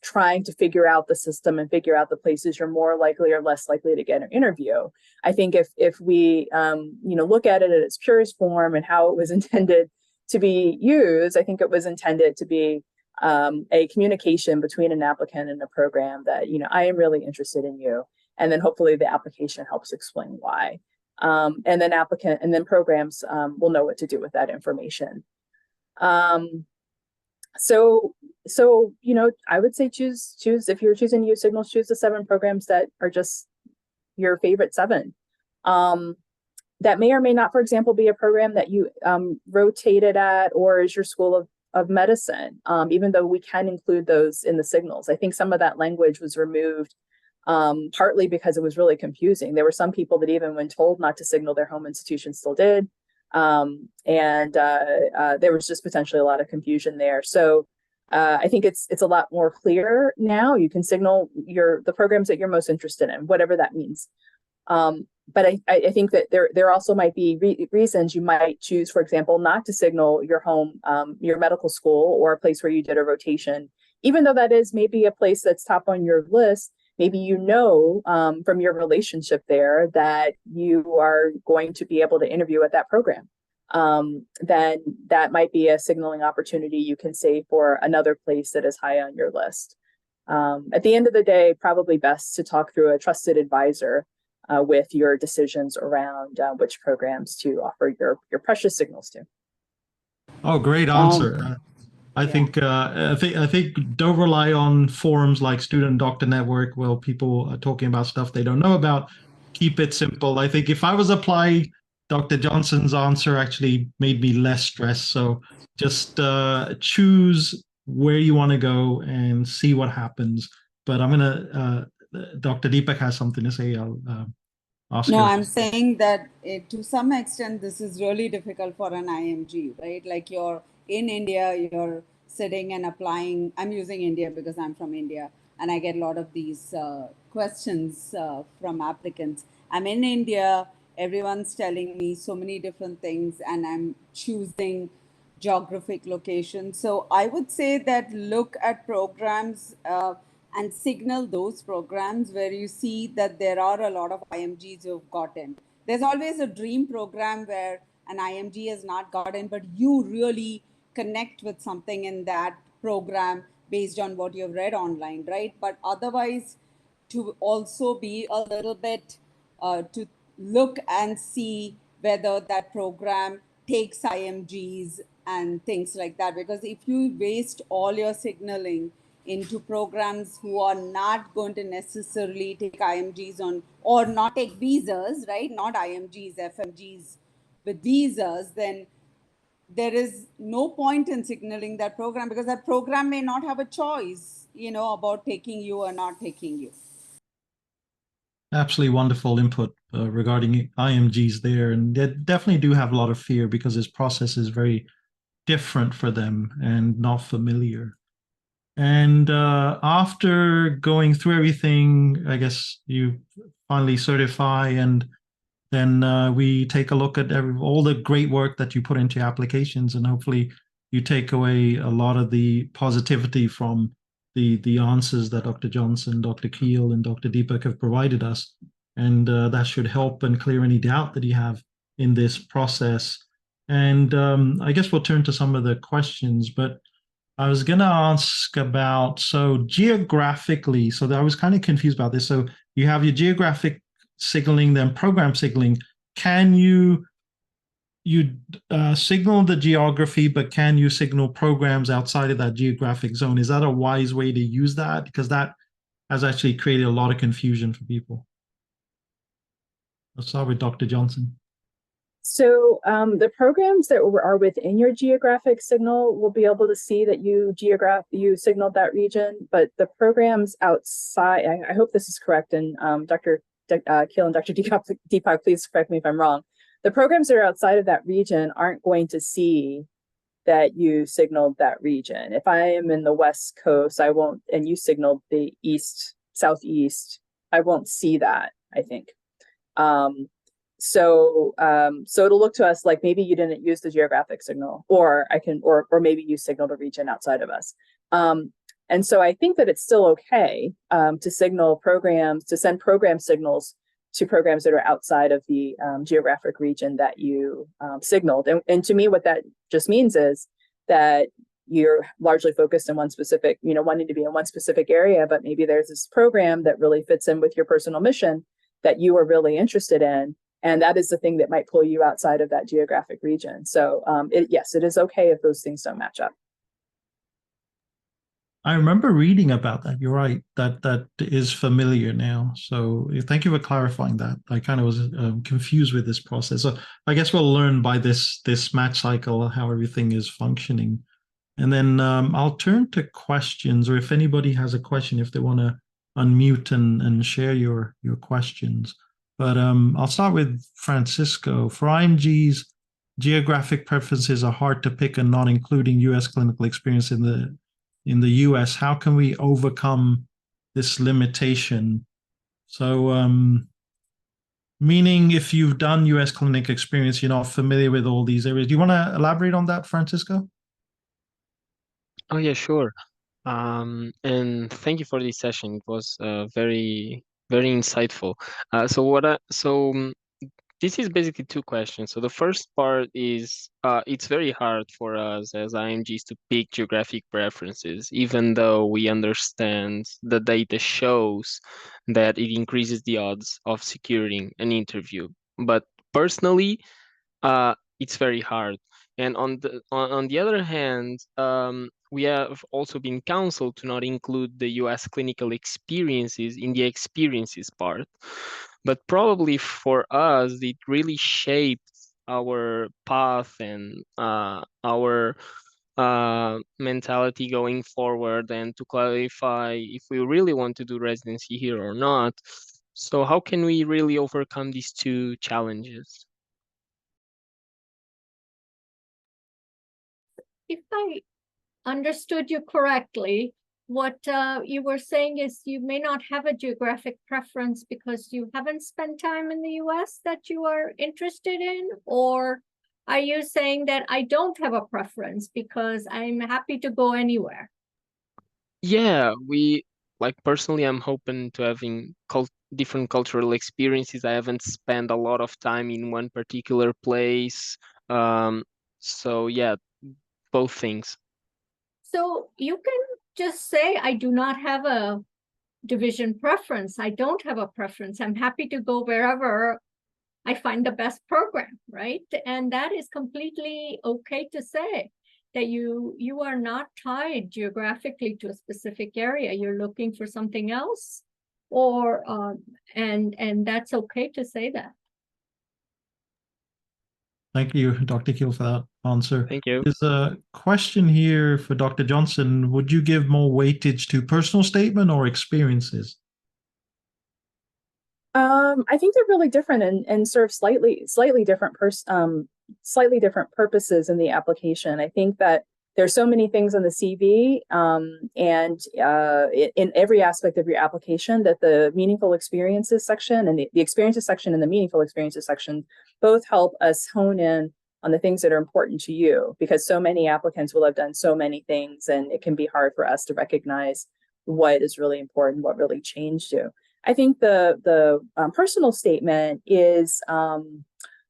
trying to figure out the system and figure out the places you're more likely or less likely to get an interview. I think if we look at it at its purest form and how it was intended to be used, I think it was intended to be a communication between an applicant and a program that, I am really interested in you. And then hopefully the application helps explain why. And then programs will know what to do with that information. So I would say choose, if you're choosing to use signals, choose the 7 programs that are just your favorite 7. That may or may not, for example, be a program that you rotated at or is your school of medicine, even though we can include those in the signals. I think some of that language was removed partly because it was really confusing. There were some people that even when told not to signal their home institution still did. And there was just potentially a lot of confusion there. So I think it's a lot more clear now. You can signal the programs that you're most interested in, whatever that means. But I think that there also might be reasons you might choose, for example, not to signal your home, your medical school, or a place where you did a rotation, even though that is maybe a place that's top on your list. Maybe from your relationship there that you are going to be able to interview at that program. Then that might be a signaling opportunity you can save for another place that is high on your list. At the end of the day, probably best to talk through a trusted advisor with your decisions around which programs to offer your precious signals to. Oh, great answer. I think don't rely on forums like Student Doctor Network where people are talking about stuff they don't know about. Keep it simple. I think if I was applying, Dr. Johnson's answer actually made me less stressed. So just choose where you want to go and see what happens. But I'm gonna Dr. Deepak has something to say. Oscar? No, I'm saying that to some extent, this is really difficult for an IMG, right? Like you're in India, you're sitting and applying. I'm using India because I'm from India, and I get a lot of these questions from applicants. I'm in India, everyone's telling me so many different things, and I'm choosing geographic location. So I would say that look at programs and signal those programs where you see that there are a lot of IMGs who've gotten. There's always a dream program where an IMG has not gotten, but you really connect with something in that program based on what you've read online, right? But otherwise, to also be a little bit to look and see whether that program takes IMGs and things like that. Because if you waste all your signaling into programs who are not going to necessarily take IMGs on or not take visas, right? Not IMGs, FMGs with visas, then there is no point in signaling that program because that program may not have a choice, about taking you or not taking you. Absolutely wonderful input regarding IMGs there, and they definitely do have a lot of fear because this process is very different for them and not familiar. And after going through everything, I guess you finally certify, and then we take a look at all the great work that you put into applications, and hopefully you take away a lot of the positivity from the answers that Dr. Johnson, Dr. Kuehl, and Dr. Deepak have provided us. And that should help and clear any doubt that you have in this process. And I guess we'll turn to some of the questions, but I was going to ask about, so geographically, so that I was kind of confused about this. So you have your geographic signaling, then program signaling. Can you signal the geography, but can you signal programs outside of that geographic zone? Is that a wise way to use that? Because that has actually created a lot of confusion for people. Let's start with Dr. Johnson. So the programs that are within your geographic signal will be able to see that you signaled that region, but the programs outside, I hope this is correct, and Dr. Kuehl and Dr. Deepak, please correct me if I'm wrong. The programs that are outside of that region aren't going to see that you signaled that region. If I am in the West Coast, I won't, and you signaled the Southeast, I won't see that, I think. So it'll look to us like maybe you didn't use the geographic signal, or maybe you signaled a region outside of us. And so I think that it's still okay to signal programs, to send program signals to programs that are outside of the geographic region that you signaled. And to me, what that just means is that you're largely focused on one specific, wanting to be in one specific area, but maybe there's this program that really fits in with your personal mission that you are really interested in. And that is the thing that might pull you outside of that geographic region. So yes, it is okay if those things don't match up. I remember reading about that. You're right. That is familiar now. So thank you for clarifying that. I kind of was confused with this process. So I guess we'll learn by this match cycle how everything is functioning. And then I'll turn to questions, or if anybody has a question, if they want to unmute and share your questions. But I'll start with Francisco. For IMGs, geographic preferences are hard to pick, and not including U.S. clinical experience in the U.S. How can we overcome this limitation? So, meaning if you've done U.S. clinic experience, you're not familiar with all these areas. Do you want to elaborate on that, Francisco? Oh, yeah, sure. And thank you for this session. It was very, very insightful. This is basically two questions. So the first part is it's very hard for us as IMGs to pick geographic preferences, even though we understand the data shows that it increases the odds of securing an interview. But personally, it's very hard. And on the other hand, we have also been counseled to not include the US clinical experiences in the experiences part. But probably for us, it really shaped our path and our mentality going forward, and to clarify if we really want to do residency here or not. So how can we really overcome these two challenges? If I understood you correctly, what you were saying is you may not have a geographic preference because you haven't spent time in the US that you are interested in, or are you saying that I don't have a preference because I'm happy to go anywhere? Yeah, we like personally, I'm hoping to having different cultural experiences. I haven't spent a lot of time in one particular place. So yeah, both things. So you can just say, I do not have a division preference. I don't have a preference. I'm happy to go wherever I find the best program, right? And that is completely okay to say that you are not tied geographically to a specific area. You're looking for something else, or and that's okay to say that. Thank you, Dr. Kuehl, for that answer. Thank you. There's a question here for Dr. Johnson. Would you give more weightage to personal statement or experiences? I think they're really different and serve slightly different purposes in the application. I think that there's so many things on the CV and in every aspect of your application that the meaningful experiences section and the experiences section and the meaningful experiences section both help us hone in on the things that are important to you, because so many applicants will have done so many things and it can be hard for us to recognize what is really important, what really changed you. I think the personal statement is a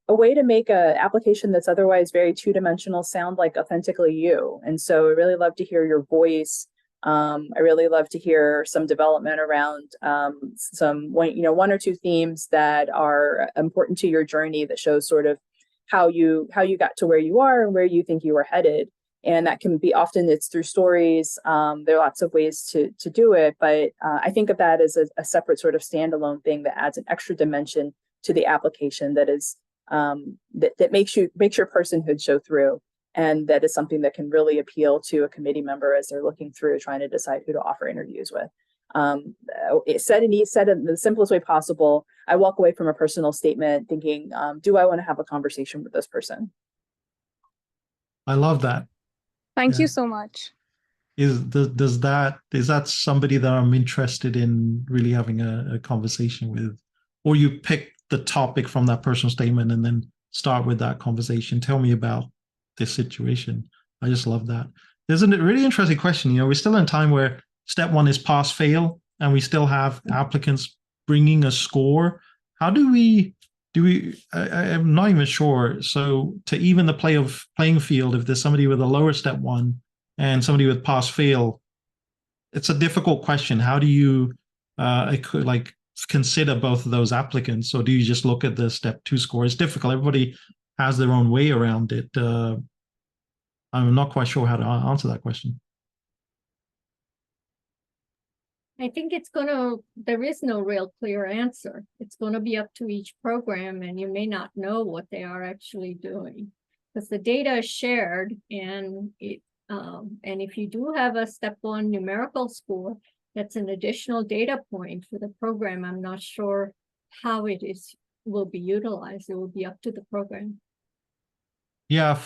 way to make an application that's otherwise very two-dimensional sound like authentically you. And so I really love to hear your voice. I really love to hear some development around one or two themes that are important to your journey that shows sort of how you got to where you are and where you think you are headed. And that can be often it's through stories. There are lots of ways to do it, but I think of that as a separate sort of standalone thing that adds an extra dimension to the application that is that makes your personhood show through, and that is something that can really appeal to a committee member as they're looking through trying to decide who to offer interviews with. Said in the simplest way possible, I walk away from a personal statement thinking, do I want to have a conversation with this person? I love that. Thank you so much. Is that somebody that I'm interested in really having a conversation with? Or you pick the topic from that personal statement and then start with that conversation. Tell me about this situation. I just love that. There's a really interesting question. We're still in a time where step one is pass fail, and we still have applicants bringing a score. How do we I'm not even sure. So to even the playing field, if there's somebody with a lower step one and somebody with pass fail, it's a difficult question. How do you consider both of those applicants, or do you just look at the step two score? It's difficult. Everybody has their own way around it. I'm not quite sure how to answer that question. I think there is no real clear answer. It's going to be up to each program, and you may not know what they are actually doing because the data is shared, and if you do have a step one numerical score, that's an additional data point for the program. I'm not sure how will be utilized. It will be up to the program. Yeah,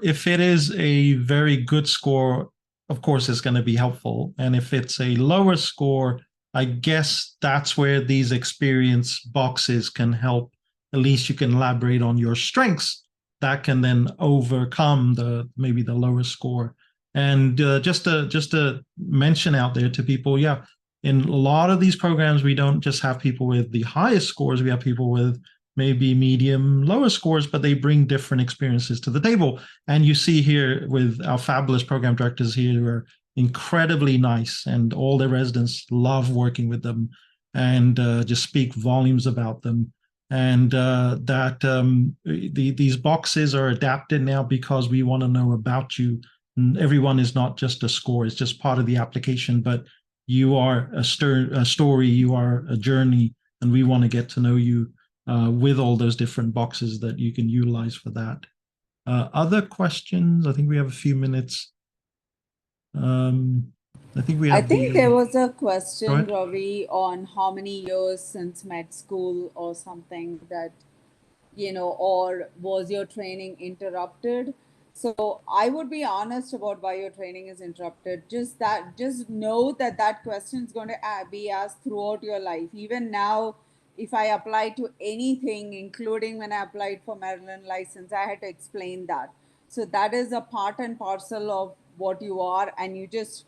if it is a very good score, of course, it's going to be helpful. And if it's a lower score, I guess that's where these experience boxes can help. At least you can elaborate on your strengths that can then overcome maybe the lower score. And just to mention out there to people, yeah, in a lot of these programs, we don't just have people with the highest scores. We have people with maybe medium, lower scores, but they bring different experiences to the table. And you see here with our fabulous program directors here who are incredibly nice, and all their residents love working with them and just speak volumes about them. And these boxes are adapted now because we want to know about you. And everyone is not just a score, it's just part of the application, but you are a story, you are a journey, and we want to get to know you with all those different boxes that you can utilize for that. Other questions? I think we have a few minutes. I think we I have think there was a Go question, ahead. Ravi, on how many years since med school or something that, or was your training interrupted? So I would be honest about why your training is interrupted. Just know that that question is going to be asked throughout your life. Even now, if I apply to anything, including when I applied for Maryland license, I had to explain that. So that is a part and parcel of what you are, and you just,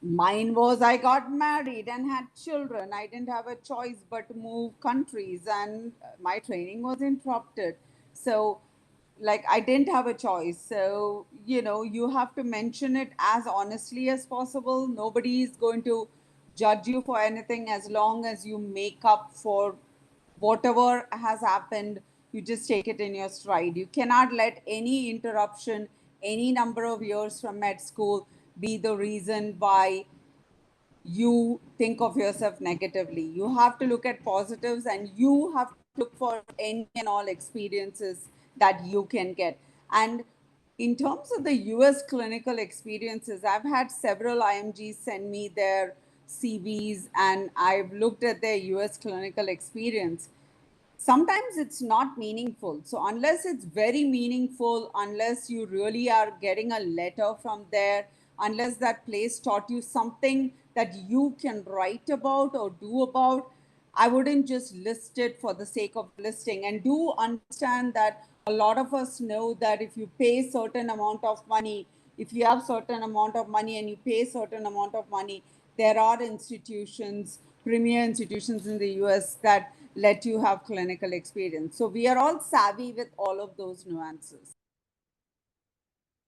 mine was, I got married and had children. I didn't have a choice but to move countries, and my training was interrupted. So, like, I didn't have a choice. So, you have to mention it as honestly as possible. Nobody is going to judge you for anything as long as you make up for whatever has happened. You just take it in your stride. You cannot let any interruption, any number of years from med school be the reason why you think of yourself negatively. You have to look at positives, and you have to look for any and all experiences that you can get. And in terms of the US clinical experiences, I've had several IMGs send me their CVs, and I've looked at their US clinical experience. Sometimes it's not meaningful. So unless it's very meaningful, unless you really are getting a letter from there, unless that place taught you something that you can write about or do about, I wouldn't just list it for the sake of listing. And do understand that a lot of us know that if you pay certain amount of money, if you have certain amount of money and you pay certain amount of money, there are institutions, premier institutions in the US that let you have clinical experience. So we are all savvy with all of those nuances.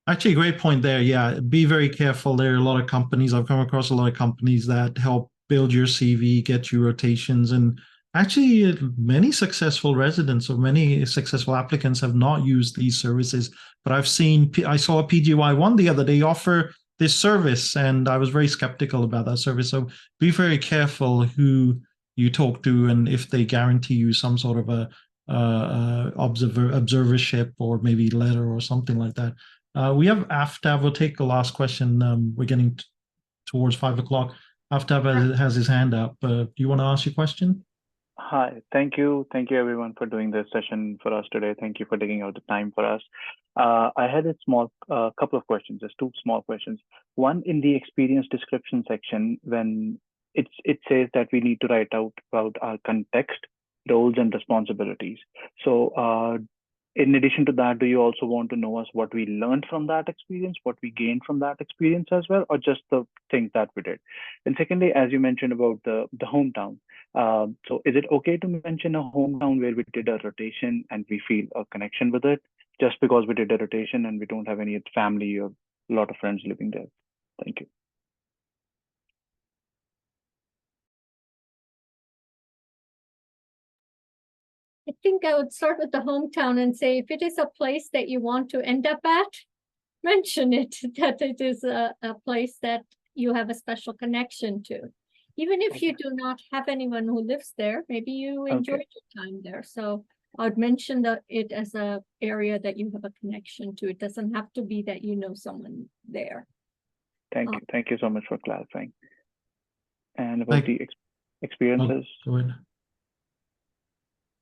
Actually, great point there. Yeah, be very careful. There are a lot of companies, I've come across a lot of companies that help build your CV, get you rotations, and actually many successful residents or many successful applicants have not used these services. But I saw a PGY one the other day offer this service, and I was very skeptical about that service. So be very careful who you talk to and if they guarantee you some sort of a observership or maybe letter or something like that. We have Aftab. We'll take the last question. We're getting towards 5 o'clock. Aftab has his hand up. Do you want to ask your question? Hi, thank you. Thank you everyone for doing this session for us today. Thank you for taking out the time for us. I had a small couple of questions, just two small questions. One, in the experience description section, when it says that we need to write out about our context, roles and responsibilities. So in addition to that, do you also want to know us what we learned from that experience, what we gained from that experience as well, or just the things that we did? And secondly, as you mentioned about the hometown, so is it okay to mention a hometown where we did a rotation and we feel a connection with it, just because we did a rotation and we don't have any family or a lot of friends living there? Thank you. I think I would start with the hometown and say, if it is a place that you want to end up at, mention it, that it is a place that you have a special connection to. Even if you do not have anyone who lives there, maybe you enjoyed your time there. So I would mention it as a area that you have a connection to. It doesn't have to be that you know someone there. Thank you. Thank you so much for clarifying. And about the experiences. Go ahead.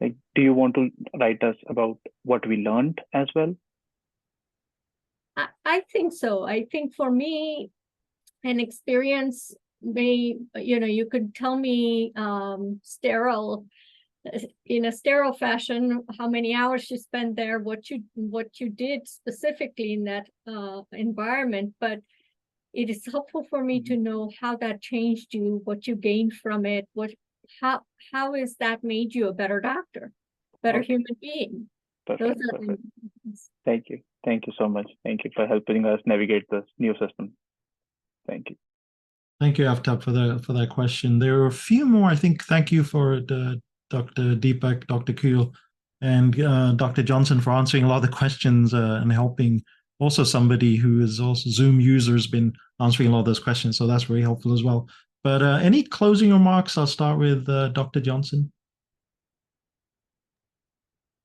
Like, do you want to write us about what we learned as well? I think so. I think for me, an experience may, you could tell me in a sterile fashion, how many hours you spent there, what you did specifically in that environment. But it is helpful for me to know how that changed you, what you gained from it, how is that made you a better doctor, better human being. Perfect. Thank you. Thank you so much. Thank you for helping us navigate this new system. Thank you. Thank you, Aftab, for that question. There are a few more. I think. Thank you for Dr. Deepak, Dr. Kuehl, and Dr. Johnson for answering a lot of the questions and helping. Also, somebody who is also Zoom user has been answering a lot of those questions, so that's very helpful as well. But any closing remarks? I'll start with Dr. Johnson.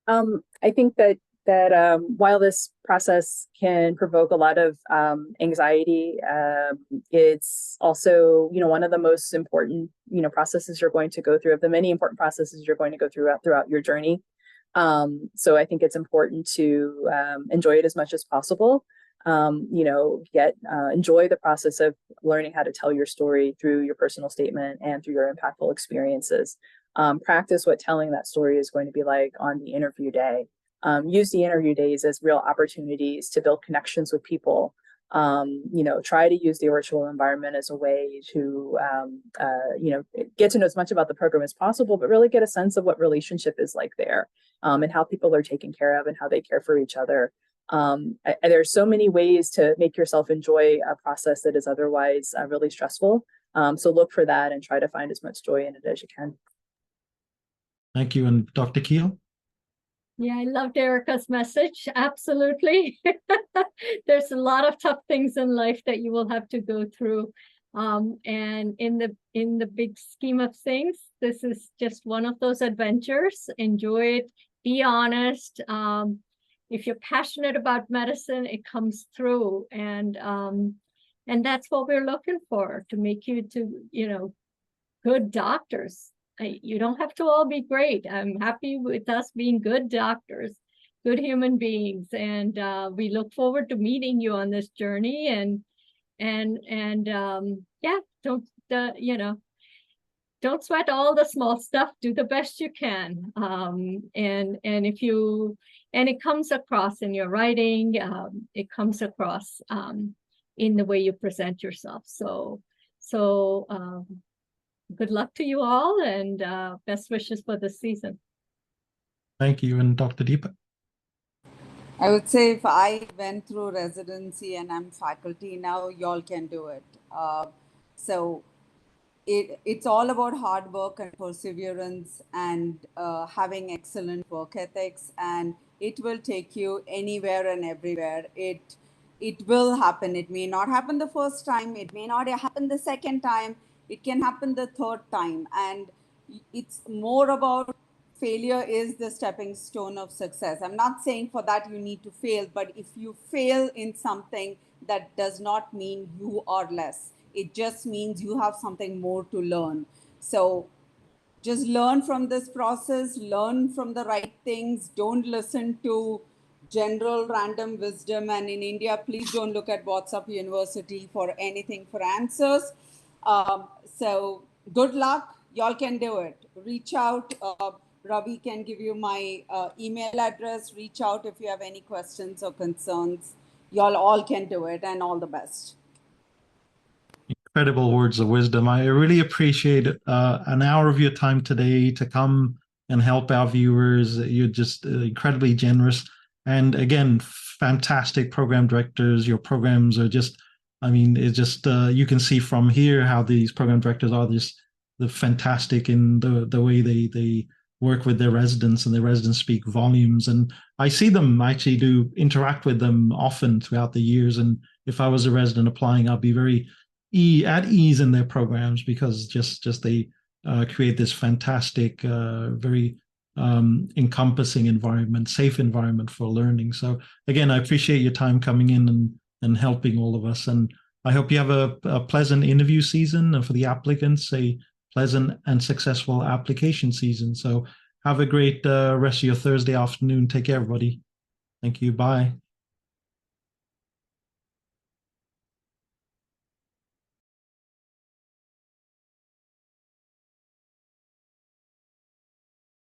I think that that while this process can provoke a lot of anxiety, it's also, one of the most important, processes you're going to go through, of the many important processes you're going to go throughout your journey. So I think it's important to enjoy it as much as possible. Enjoy the process of learning how to tell your story through your personal statement and through your impactful experiences. Practice what telling that story is going to be like on the interview day. Use the interview days as real opportunities to build connections with people. Try to use the virtual environment as a way to, get to know as much about the program as possible, but really get a sense of what relationship is like there, and how people are taken care of and how they care for each other. There's so many ways to make yourself enjoy a process that is otherwise really stressful. So look for that and try to find as much joy in it as you can. Thank you. And Dr. Kuehl? Yeah, I loved Erica's message. Absolutely. There's a lot of tough things in life that you will have to go through. And in the big scheme of things, this is just one of those adventures. Enjoy it. Be honest. If you're passionate about medicine, it comes through. And that's what we're looking for, to make you good doctors. You don't have to all be great. I'm happy with us being good doctors, good human beings, and we look forward to meeting you on this journey. Don't sweat all the small stuff. Do the best you can, and it comes across in your writing. It comes across in the way you present yourself. So. Good luck to you all, and best wishes for the season. Thank you. And Dr. Deepak? I would say if I went through residency and I'm faculty now, y'all can do it. So it's all about hard work and perseverance and having excellent work ethics, and it will take you anywhere and everywhere. It will happen. It may not happen the first time. It may not happen the second time. It can happen the third time. And it's more about failure is the stepping stone of success. I'm not saying for that you need to fail, but if you fail in something, that does not mean you are less. It just means you have something more to learn. So just learn from this process, learn from the right things. Don't listen to general random wisdom. And in India, please don't look at WhatsApp University for anything for answers. So good luck. Y'all can do it. Reach out. Ravi can give you my email address. Reach out if you have any questions or concerns. Y'all all can do it, and all the best. Incredible words of wisdom. I really appreciate an hour of your time today to come and help our viewers. You're just incredibly generous. And again, fantastic program directors. Your programs are just, it's just, you can see from here how these program directors are just fantastic in the way they work with their residents, and their residents speak volumes. And I see them, actually do interact with them often throughout the years. And if I was a resident applying, I'd be very at ease in their programs, because just they create this fantastic, very encompassing environment, safe environment for learning. So again, I appreciate your time coming in and helping all of us. And I hope you have a pleasant interview season, and for the applicants, a pleasant and successful application season. So have a great rest of your Thursday afternoon. Take care, everybody. Thank you. Bye.